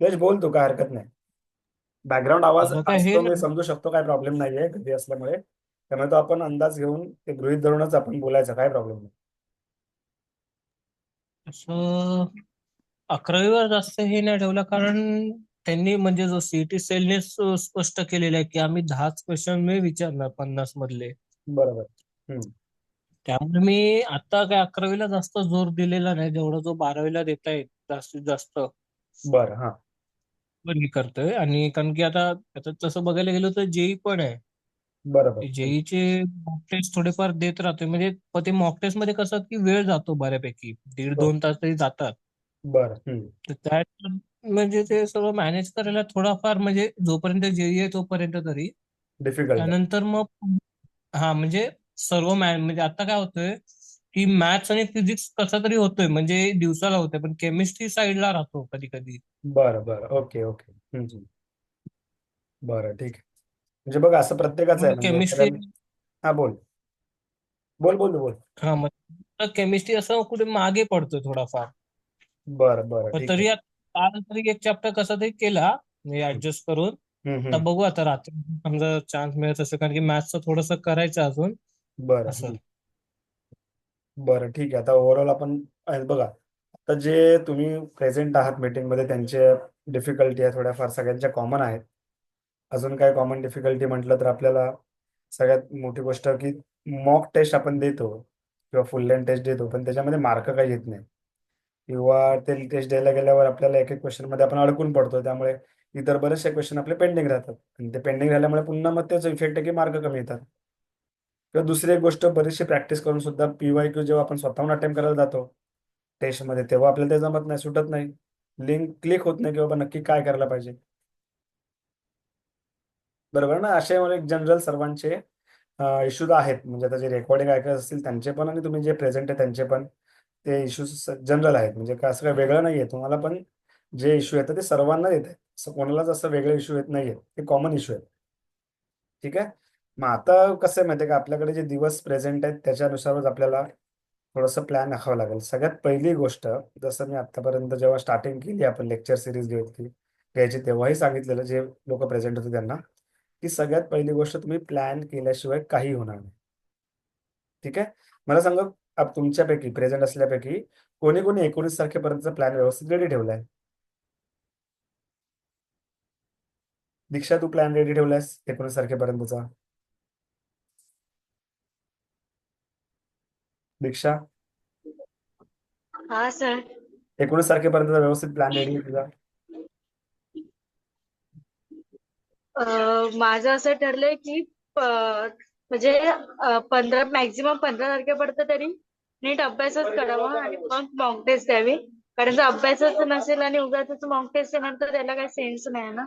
यश, बोल, तू काय हरकत नाही. बॅकग्राऊंड आवाज असं काय हे असतो मी नाही. समजू शकतो, काय प्रॉब्लेम नाहीये घरी असल्यामुळे. त्यामुळे तो आपण अंदाज घेऊन ते गृहीत धरूनच आपण बोलायचं, काय प्रॉब्लेम नाही. असं 11वीवर जास्त हे नाही ठेवलं कारण त्यांनी म्हणजे जो सीईटी सेलने स्पष्ट केलेलं आहे की आम्ही 10च क्वेश्चन मी विचारणार 50 मधले. बरोबर. हम्म. त्यामुळे मी आता काय 11वीला जास्त जोर दिलेला नाही, जेवढा जो 12वीला देता येईल जास्तीत जास्त बरं. हा. पण मी करतोय. आणि कारण की आता तसं बघायला गेलो तर जेई पण आहे. बरोबर. जेईचे मॉक टेस्ट थोडेफार देत राहतोय, म्हणजे ते मॉक टेस्ट मध्ये कसं की वेळ जातो बऱ्यापैकी, दीड हो. 2 तास तरी जातात. बरं. हम्म. तर त्यात म्हणजे ते सगळं मॅनेज करायला थोडाफार, म्हणजे जोपर्यंत जेई आहे तोपर्यंत तरी. डिफिकल्ट आहे. त्यानंतर मग हा म्हणजे सर्व म्हणजे आता काय होतंय की मॅथ्स आणि फिजिक्स कसा तरी होतोय, म्हणजे दिवसाला होतोय, पण केमिस्ट्री साईडला राहतो कधी कधी. बरं बरं. Okay okay. बरं ठीक आहे. म्हणजे बघ असं प्रत्येकाचं आहे, मग म्हणजे केमिस्ट्री, एखाद्या. हा बोल बोल बोल बोल. हा मग केमिस्ट्री असं कुठे मागे पडतोय थोडाफार. बरं बरं पण ठीक आहे. तरी आता आज तरी एक चॅप्टर कसा तरी केला म्हणजे हम्म, ऍडजस्ट करून. आता हम्म. बघू आता रात्री समजा चान्स मिळत असेल, कारण की मॅथ्सचं थोडंसं करायचं अजून बरं. असं. बरं ठीक आहे. आता ओव्हरऑल आपण बघा, आता जे तुम्ही प्रेझेंट आहात मीटिंगमध्ये त्यांचे डिफिकल्टी आहे थोड्याफार सगळ्यांच्या कॉमन आहेत. अजून काय कॉमन डिफिकल्टी म्हटलं तर आपल्याला सगळ्यात मोठी गोष्ट की मॉक टेस्ट आपण देतो किंवा फुल लेंथ टेस्ट देतो, पण त्याच्यामध्ये मार्क काही येत नाही, किंवा ते टेस्ट द्यायला गेल्यावर आपल्याला एक एक क्वेश्चन मध्ये आपण अडकून पडतो. त्यामुळे इतर बरेचसे क्वेश्चन आपले पेंडिंग राहतात, आणि ते पेंडिंग राहिल्यामुळे पुन्हा मग त्याचा इफेक्ट आहे की मार्क कमी येतात. किंवा दुसरी एक गोष्ट, बरीचशी प्रॅक्टिस करून सुद्धा PYQ जेव्हा आपण स्वतःहून अटेम्प्ट करायला जातो टेस्टमध्ये, तेव्हा आपल्याला ते जमत नाही, सुटत नाही, लिंक क्लिक होत नाही की बाबा नक्की काय करायला पाहिजे. बरोबर ना? असे मला एक जनरल सर्वांचे इश्यूज आहेत, म्हणजे आता जे रेकॉर्डिंग ऐकत असतील त्यांचे पण, आणि तुम्ही जे प्रेझेंट आहे त्यांचे पण ते इश्यूज जनरल आहेत. म्हणजे काय असं काही वेगळं नाहीये, तुम्हाला पण जे इश्यू येतात ते सर्वांना येत आहेत, असं कोणालाच असं वेगळे इश्यू येत नाहीये, ते कॉमन इश्यू आहेत. ठीक आहे. मग आता कसं आहे माहिती आहे का, आपल्याकडे जे दिवस प्रेझेंट आहेत त्याच्यानुसारच आपल्याला थोडंसं प्लॅन आखावं लागेल. सगळ्यात पहिली गोष्ट, जसं मी आतापर्यंत जेव्हा स्टार्टिंग केली आपण लेक्चर सिरीज घ्यायची तेव्हाही सांगितलेलं, जे लोक प्रेझेंट होते त्यांना, की सगळ्यात पहिली गोष्ट, तुम्ही प्लॅन केल्याशिवाय काही होणार नाही. ठीक आहे. मला सांगा, तुमच्यापैकी प्रेझेंट असल्यापैकी कोणी कोणी 19 तारखेपर्यंतचा प्लॅन व्यवस्थित रेडी ठेवलाय? दीक्षा, तू प्लॅन रेडी ठेवलायस 19 तारखेपर्यंतचा? दीक्षा, हा सर. 19 तारखेपर्यंतचा व्यवस्थित प्लॅन रेडी आहे तुझा? माझं असं ठरलंय की म्हणजे 15 तारखेपर्यंत तरी नीट अभ्यासच करावा आणि मग मॉक टेस्ट द्यावी. कारण जर अभ्यासच नसेल आणि उगाचच मॉक टेस्ट येणार तर त्याला काही सेन्स नाही ना.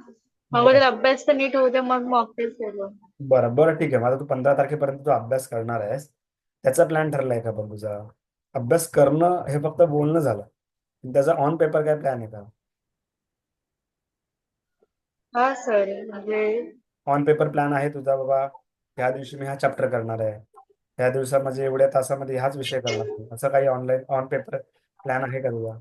मग जर अभ्यास तर नीट होऊ दे, मग मॉक टेस्ट द्यावं. बरं बरं ठीक आहे. माझा तू 15 तारखेपर्यंत जो अभ्यास करणार आहेस त्याचा प्लॅन ठरलाय का पण तुझा? अभ्यास करणं हे फक्त बोलणं झालं, त्याचा ऑन पेपर काय प्लॅन आहे का? हा सर, म्हणजे ऑन पेपर प्लॅन आहे तुझा, बाबा ह्या दिवशी मी हा चॅप्टर करणार आहे, ह्या दिवसात म्हणजे एवढ्या तासामध्ये हाच विषय करणार आहे, असं काही ऑनलाईन ऑन पेपर प्लॅन आहे का तुझा?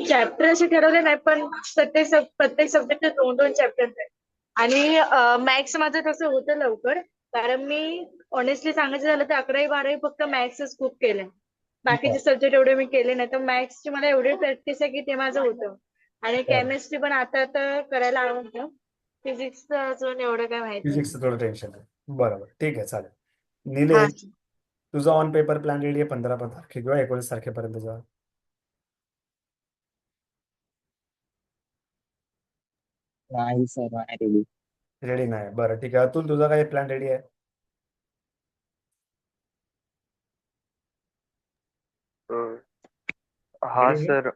चॅप्टर असे ठरवले नाही, पण प्रत्येक सब्जेक्ट 2-2 चॅप्टर आहेत. आणि मॅथ्स माझं कसं होतं लवकर, कारण मी ऑनेस्टली सांगायचं झालं तर 11वी-12वी फक्त मॅथ्सच खूप केलंय. बाकीचे सब्जेक्ट एवढे मी केले नाही, तर मॅथ्सची मला एवढी प्रॅक्टिस आहे की ते माझं होतं. आणि केमिस्ट्री पण आता आता करायला आवडतं. फिजिक्सचं अजून एवढं काय माहित नाही. फिजिक्सचं थोडं टेन्शन आहे. बरोबर ठीक आहे, चालेल. हा. निलेश, तुझा ऑन पेपर प्लॅन रेडी आहे 15 तारखे किंवा 19 तारखेपर्यंतचा? नाही सर, नाही रेडी. रेडी नाही? बरं ठीक आहे. अतुल, तुझा काही प्लॅन रेडी आहे? हाँ रेडी सर,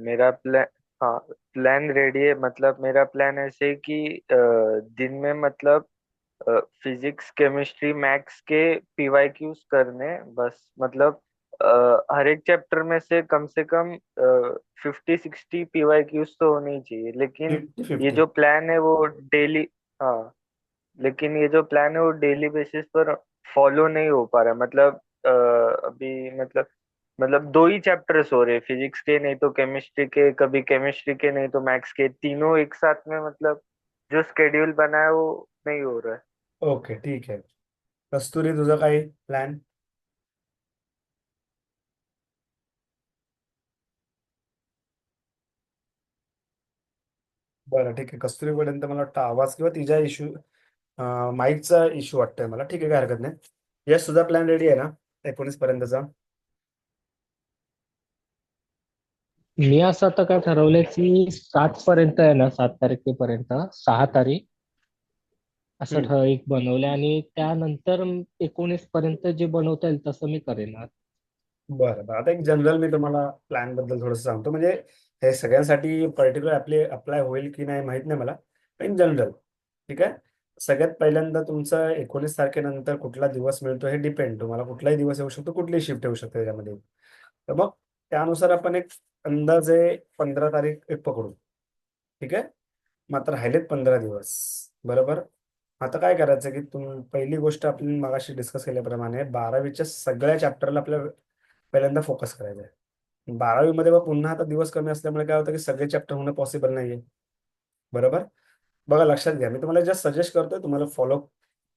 मेरा प्लान, हाँ प्लान रेडी है। मतलब मेरा प्लान ऐसे है कि दिन में मतलब फिजिक्स केमिस्ट्री मैथ्स के PYQs करने बस। मतलब हर एक चैप्टर में से कम 50-60 PYQs तो होने ही चाहिए। लेकिन 50-50? ये जो प्लान है वो डेली, हाँ लेकिन ये जो प्लान है वो डेली बेसिस पर फॉलो नहीं हो पा रहा है। मतलब अभी मतलब दो ही चैप्टर्स हो रहे, फिजिक्स के नहीं तो केमिस्ट्री के, कभी केमिस्ट्री के नहीं तो मैथ्स के, तीनों एक साथ में। मतलब जो स्केड्यूल बना है वो नहीं हो रहा है। ओके ठीक आहे. कस्तुरी, तुझा काही प्लॅन? बरं ठीक आहे. कस्तुरीपर्यंत मला वाटतं आवाज किंवा तिच्या इश्यू माईकचा इश्यू वाटतोय मला. ठीक आहे, काय हरकत नाही. यश, तुझा प्लॅन रेडी आहे ना 19 पर्यंतचा? मी असं आता काय ठरवलंय की 7 पर्यंत आहे ना, 7 तारखेपर्यंत, 6 तारीख असं हम्म. एक बनवलंय, आणि त्यानंतर 19 पर्यंत जे बनवता येईल तसं मी करेन. बरं बरं. आता एक जनरल मी तुम्हाला प्लॅन बद्दल थोडंसं सांगतो. म्हणजे हे सगळ्यांसाठी पर्टिक्युलर अप्लाय होईल की नाही माहित नाही मला, पण जनरल ठीक आहे. सगळ्यात पहिल्यांदा तुमचा 19 तारखेनंतर कुठला दिवस मिळतो हे डिपेंड. तुम्हाला कुठलाही दिवस येऊ शकतो, कुठलीही शिफ्ट येऊ शकते त्याच्यामध्ये. तर मग त्यानुसार आपण एक अंदाजे 15 तारीख एक पकडू. ठीक आहे. मात्र राहिलेत 15 दिवस, बरोबर. आता काय करायचं की पहिली गोष्ट आपण मगाशी डिस्कस केल्याप्रमाणे 12वीच्या सगळ्या चॅप्टरला आपल्याला पहिल्यांदा फोकस करायचा आहे. 12वी मध्ये मग पुन्हा आता दिवस कमी असल्यामुळे काय होतं की सगळे चॅप्टर होणं पॉसिबल नाहीये, बरोबर. बघा, लक्षात घ्या, मी तुम्हाला जस्ट सजेस्ट करतोय. तुम्हाला फॉलो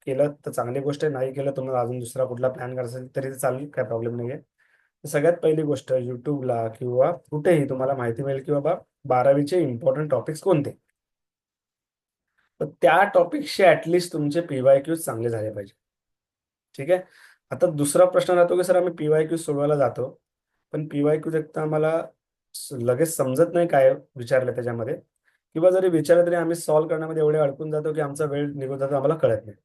केलं तर चांगली गोष्ट आहे, नाही केलं तुम्हाला अजून दुसरा कुठला प्लॅन करायचा असेल तरी ते चालेल, काय प्रॉब्लेम नाहीये. तर सगळ्यात पहिली गोष्ट, युट्यूबला किंवा कुठेही तुम्हाला माहिती मिळेल की बाबा 12वीचे इम्पॉर्टंट टॉपिक्स कोणते. तर त्या टॉपिक्सचे ऍटलिस्ट तुमचे PYQ चांगले झाले पाहिजे. ठीक आहे. आता दुसरा प्रश्न राहतो की सर आम्ही PYQ सोडवायला जातो, पण PYQ देखता आम्हाला लगेच समजत नाही काय विचारलं त्याच्यामध्ये, किंवा जरी विचारलं तरी आम्ही सॉल्व्ह करण्यामध्ये एवढे अडकून जातो की आमचा वेळ निघून जातो, आम्हाला कळत नाही.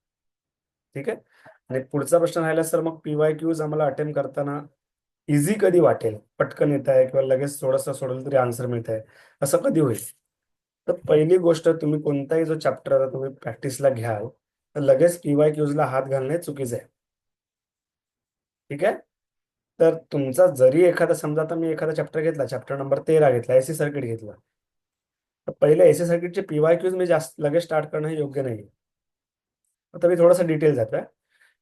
ठीक आहे. आणि पुढचा प्रश्न राहिला सर, मग PYQs आम्हाला अटेम्प्ट करताना इझी कधी वाटेल, पटकन येत आहे किंवा लगेच थोडंसं सोडलं तरी आन्सर मिळत आहे, असं कधी होईल? तर पहिली गोष्ट, तुम्ही कोणताही जो चॅप्टर तुम्ही प्रॅक्टिसला घ्याल तर लगेच PYQsला हात घालणे चुकीचं आहे. ठीक आहे. तर तुमचा जरी एखादा, समजा आता मी एखादा चॅप्टर घेतला, चॅप्टर नंबर 13 घेतला, AC सर्किट घेतला, तर पहिले AC सर्किटचे PYQs मी जास्त लगेच स्टार्ट करणं हे योग्य नाही. आता मी थोडंसं डिटेल जातोय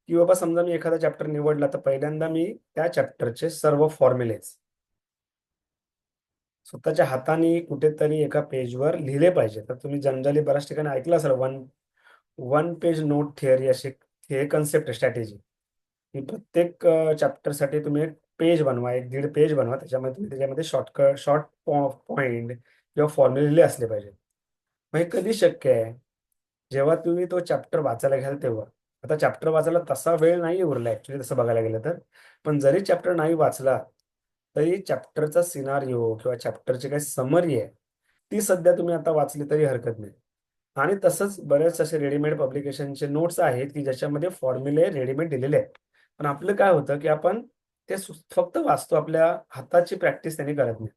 की बाबा समजा मी एखादा चॅप्टर निवडला तर पहिल्यांदा मी त्या चॅप्टरचे सर्व फॉर्म्युलेज स्वतःच्या हाताने कुठेतरी एका पेजवर लिहिले पाहिजे. तर तुम्ही जनरली बऱ्याच ठिकाणी ऐकलं असेल one one page note theory, अशी हे कन्सेप्ट आहे, स्ट्रॅटेजी, की प्रत्येक चॅप्टरसाठी तुम्ही एक पेज बनवा, 1-1.5 पेज बनवा. त्याच्यामध्ये शॉर्ट पॉइंट किंवा फॉर्म्युले लिहिले असले पाहिजे. मग हे कधी शक्य आहे? जेव्हा तुम्ही तो चॅप्टर वाचायला घ्याल तेव्हा. आता चॅप्टर वाचायला तसा वेळ नाही उरला ऍक्च्युली तसं बघायला गेलं तर, पण जरी चॅप्टर नाही वाचला तरी चॅप्टरचा सिनारिओ किंवा चॅप्टरची काही समरी आहे ती सध्या तुम्ही आता वाचली तरी हरकत नाही. आणि तसंच बरेच असे रेडीमेड पब्लिकेशनचे नोट्स आहेत की ज्याच्यामध्ये फॉर्म्युले रेडीमेड दिलेले आहेत, पण आपलं काय होतं की आपण ते फक्त वाचतो, आपल्या हाताची प्रॅक्टिस त्यांनी करत नाही.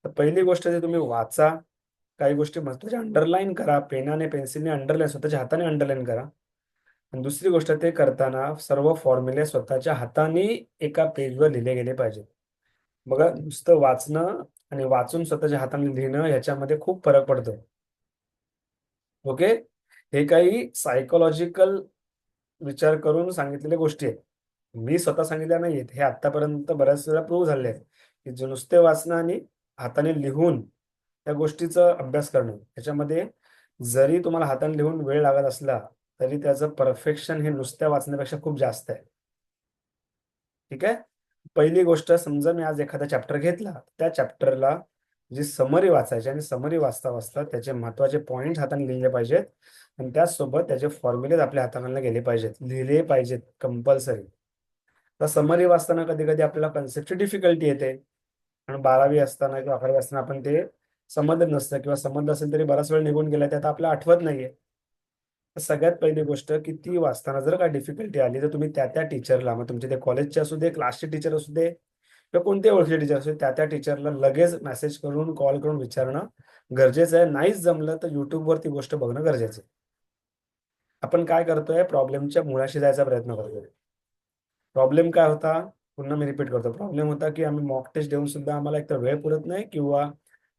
तर पहिली गोष्ट जे तुम्ही वाचा, काही गोष्टी महत्त्वाच्या अंडरलाईन करा, पेनाने पेन्सिलने अंडरलाईन, स्वतःच्या हाताने अंडरलाईन करा. आणि दुसरी गोष्ट, ते करताना सर्व फॉर्म्युले स्वतःच्या हाताने एका पेजवर लिहिले गेले पाहिजे. बघा, नुसतं वाचणं आणि वाचून स्वतःच्या हाताने लिहिणं ह्याच्यामध्ये खूप फरक पडतो. ओके. हे काही सायकोलॉजिकल विचार करून सांगितलेल्या गोष्टी आहेत, मी स्वतः सांगितल्या नाहीयेत. हे आतापर्यंत बऱ्याच वेळा प्रूव्ह झाले आहेत की जे नुसते वाचणं आणि हाताने लिहून त्या गोष्टीचा अभ्यास करणं, त्याच्यामध्ये जरी तुम्हाला हाताने लिहून वेळ लागत असला तरी त्याचं परफेक्शन हे नुसत्या वाचण्यापेक्षा खूप जास्त आहे. ठीक आहे. पहिली गोष्ट, समजा मी आज एखादा चॅप्टर घेतला, त्या चॅप्टरला जी समरी वाचायची आणि समरी वाचता वाचता त्याचे महत्वाचे पॉइंट हाताने लिहिले पाहिजेत आणि त्याचसोबत त्याचे फॉर्म्युलेज आपल्या हाताने गेले पाहिजेत, लिहिले पाहिजेत कंपल्सरी. तर समरी वाचताना कधी कधी आपल्याला कन्सेप्टची डिफिकल्टी येते, आणि 12वी असताना किंवा 11वी असताना आपण ते समजत नसतं, किंवा समजलं असेल तरी बराच वेळ निघून गेला, त्यात आपल्याला आठवत नाहीये. तर सगळ्यात पहिली गोष्ट, की ती वाचताना जर काय डिफिकल्टी आली तर तुम्ही त्या टीचरला, मग तुमचे ते कॉलेजचे असू दे, क्लासचे टीचर असू दे किंवा कोणते ओळखीचे टीचर असू दे, त्या टीचरला लगेच मेसेज करून, कॉल करून विचारणं गरजेचं आहे. नाहीच जमलं तर युट्यूबवर ती गोष्ट बघणं गरजेचं आहे. आपण काय करतोय, प्रॉब्लेमच्या मुळाशी जायचा प्रयत्न करतोय. प्रॉब्लेम काय होता, पुन्हा मी रिपीट करतो, प्रॉब्लेम होता की आम्ही मॉक टेस्ट देऊन सुद्धा आम्हाला एकतर वेळ पुरत नाही, किंवा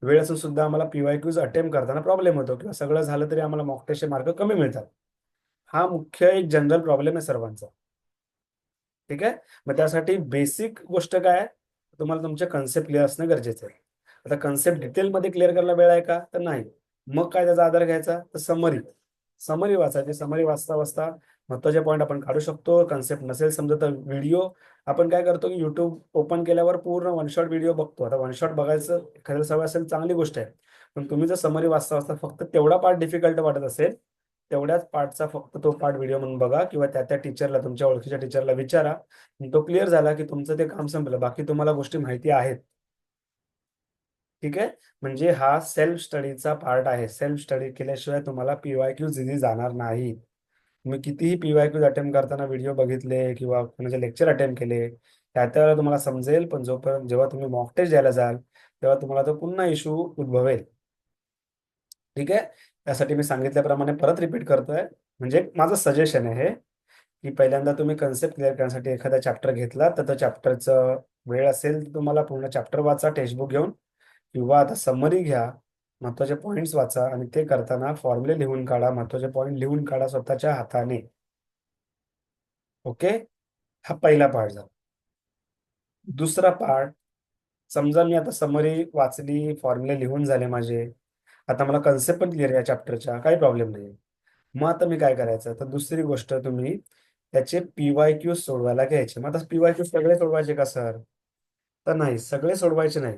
वेळ असून सुद्धा आम्हाला PYQs अटेम्प्ट करताना प्रॉब्लेम होतो, किंवा सगळं झालं तरी आम्हाला मॉक टेस्टचे मार्क कमी मिळतात. हा मुख्य एक जनरल प्रॉब्लेम आहे सर्वांचा. ठीक आहे. मग त्यासाठी बेसिक गोष्ट काय आहे, तुम्हाला तुमचे कन्सेप्ट क्लिअर असणं गरजेचं आहे. आता कन्सेप्ट डिटेलमध्ये क्लिअर करायला वेळ आहे का, तर नाही. मग काय त्याचा आधार घ्यायचा, तर समरी वाचायची. समरी वाचता वाचता महत्वाचे पॉईंट आपण काढू शकतो. कन्सेप्ट नसेल समजत तर व्हिडिओ आपण काय करतो की युट्यूब ओपन केल्यावर पूर्ण वन शॉट व्हिडिओ बघतो. आता वन शॉट बघायचं एखाद्याला सवय असेल चांगली गोष्ट आहे, पण तुम्ही जर समरी वाचता वाचता फक्त तेवढा पार्ट डिफिकल्ट वाटत असेल, तेवढ्याच पार्टचा फक्त तो पार्ट व्हिडिओ म्हणून बघा, किंवा त्या टीचरला, तुमच्या ओळखीच्या टीचरला विचारा. तो क्लिअर झाला की तुमचं ते काम संपलं, बाकी तुम्हाला गोष्टी माहिती आहेत. ठीक आहे. म्हणजे हा सेल्फ स्टडीचा पार्ट आहे. सेल्फ स्टडी केल्याशिवाय तुम्हाला PYQs इझी जाणार नाही. तुम्ही कितीही PYQs अटेम्प्ट करताना व्हिडिओ बघितले किंवा कोणाचे लेक्चर अटेम्प्ट केले, त्यावेळेला तुम्हाला समजेल, पण जोपर्यंत जेव्हा तुम्ही मॉक टेस्ट द्यायला जाल तेव्हा तुम्हाला तो पुन्हा इश्यू उद्भवेल. ठीक आहे. त्यासाठी मी सांगितल्याप्रमाणे परत रिपीट करतोय. म्हणजे माझं सजेशन आहे की पहिल्यांदा तुम्ही कन्सेप्ट क्लिअर करण्यासाठी एखादा चॅप्टर घेतला तर त्या चॅप्टरचं वेळ असेल तर तुम्हाला पूर्ण चॅप्टर वाचा टेक्स्टबुक घेऊन, किंवा आता समरी घ्या, महत्वाचे पॉइंट्स वाचा, आणि ते करताना फॉर्म्युले लिहून काढा, महत्वाचे पॉइंट लिहून काढा स्वतःच्या हाताने. ओके. हा पहिला पार्ट झाला. दुसरा पार्ट, समजा मी आता समरी वाचली, फॉर्म्युले लिहून झाले माझे, आता मला कन्सेप्ट पण क्लिअर आहे चॅप्टरच्या, काही प्रॉब्लेम नाही. मग आता मी काय करायचं, तर दुसरी गोष्ट, तुम्ही त्याचे PYQ सोडवायला घ्यायचे. मग आता PYQ सगळे सोडवायचे का सर? तर नाही, सगळे सोडवायचे नाही.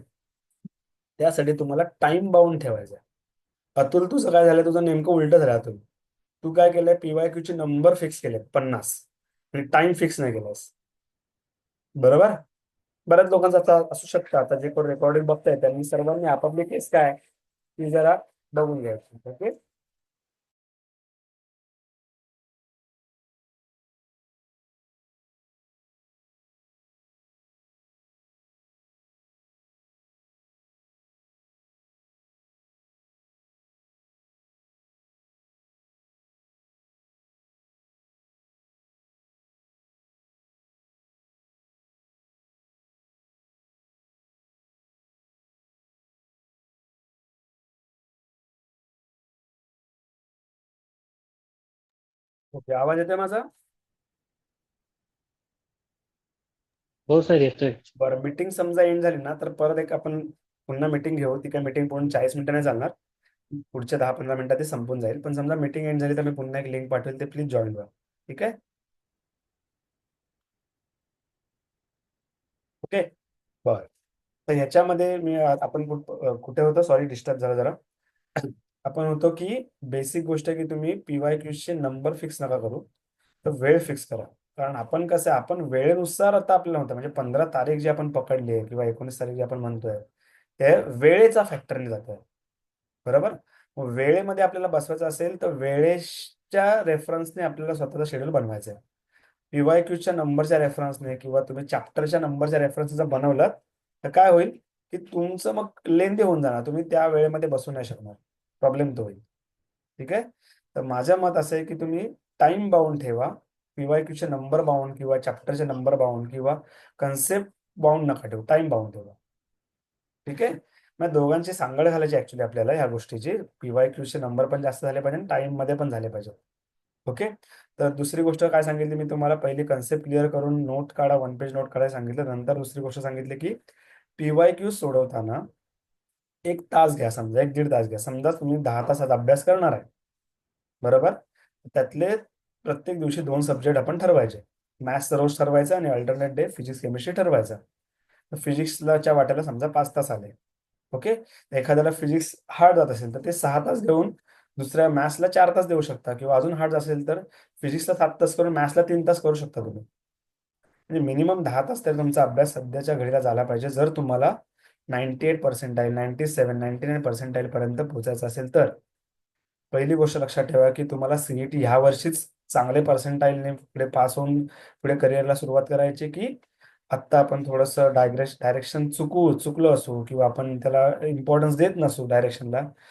त्यासाठी तुम्हाला टाइम बाउंड ठेवायचा. अतुल, तुझं काय झालं? तुझं नेमकं उलट झालं अतुल. तू काय केलंय, PYQ चे नंबर फिक्स केले 50 आणि टाइम फिक्स नाही केलास. बरोबर. बऱ्याच लोकांचं आता असू शकतं, आता जे कोण रेकॉर्डिंग बघताय त्यांनी सर्वांनी आपापली केस काय ती जरा बघून घ्यायची. ओके. ओके, आवाज येतोय माझा? हो सर, येतोय. बरं, मीटिंग समजा एंड झाली ना, तर परत एक आपण पुन्हा मीटिंग घेऊ. ती काय मीटिंग पूर्ण 40 मिनिटं नाही चालणार, पुढच्या 10-15 मिनिटात ते संपून जाईल. पण समजा मीटिंग एंड झाली तर मी पुन्हा एक लिंक पाठवेल, ते प्लीज जॉईन व्हा. ठीक आहे. ओके. बरं. तर ह्याच्यामध्ये मी आपण कुठे होतो, सॉरी डिस्टर्ब झाला जरा. आपण होतो की बेसिक गोष्ट आहे की तुम्ही PYQचे नंबर फिक्स नका करू, तर वेळ फिक्स करा. कारण आपण कसं आहे, आपण वेळेनुसार आता आपल्याला होतं, म्हणजे 15 तारीख जी आपण पकडली आहे किंवा 19 तारीख जी आपण म्हणतोय, ते वेळेचा फॅक्टरने जात आहे. बरोबर. मग वेळेमध्ये आपल्याला बसवायचं असेल तर वेळेच्या रेफरन्सने आपल्याला स्वतःचा शेड्यूल बनवायचा आहे. PYQच्या नंबरच्या रेफरन्सने किंवा तुम्ही चॅप्टरच्या नंबरच्या रेफरन्सने जर बनवलं तर काय होईल की तुमचं मग लेंदी होऊन जाणार, तुम्ही त्या वेळेमध्ये बसू नाही शकणार, प्रॉब्लेम तो होईल. ठीक आहे. तर माझं मत असं आहे की तुम्ही टाइम बाउंड ठेवा. PYQचे नंबर बाउंड किंवा चॅप्टरचे नंबर बाउंड किंवा कन्सेप्ट बाउंड नका ठेवू, टाइम बाउंड ठेवा. ठीक आहे. मग दोघांची सांगड घालायची ऍक्च्युली आपल्याला ह्या गोष्टीची. PYQचे नंबर पण जास्त झाले पाहिजे, टाइम मध्ये पण झाले पाहिजे. ओके. तर दुसरी गोष्ट काय सांगितली मी तुम्हाला, पहिली कन्सेप्ट क्लिअर करून नोट काढा, 1 पेज नोट काढायला सांगितलं. नंतर दुसरी गोष्ट सांगितली की PYQ सोडवताना 1 तास घ्या, समजा 1-1.5 तास घ्या. समजा तुम्ही 10 तासाचा अभ्यास करणार आहे, बरोबर. त्यातले प्रत्येक दिवशी 2 सब्जेक्ट आपण ठरवायचे. मॅथ्स रोज ठरवायचा आणि अल्टरनेट डे फिजिक्स केमिस्ट्री ठरवायचा. तर फिजिक्सच्या वाट्याला समजा 5 तास आले. ओके. एखाद्याला फिजिक्स हार्ड जात असेल तर ते 6 तास घेऊन दुसऱ्या मॅथ्सला 4 तास देऊ शकता, किंवा अजून हार्ड असेल तर फिजिक्सला 7 तास करून मॅथ्सला 3 तास करू शकता तुम्ही. म्हणजे मिनिमम 10 तास तरी तुमचा अभ्यास सध्याच्या घडीला झाला पाहिजे, जर तुम्हाला 98%, 97, 99% पर्यंत पोहोचायचं असेल तर. पहिली गोष्ट लक्षात ठेवा की तुम्हाला CET ह्या वर्षीच चांगले पर्सेंटाईलने पुढे पास होऊन पुढे करिअरला सुरुवात करायची, की आत्ता आपण थोडंसं डायरेक्शन चुकलो असू किंवा आपण त्याला इम्पॉर्टन्स देत नसू डायरेक्शनला,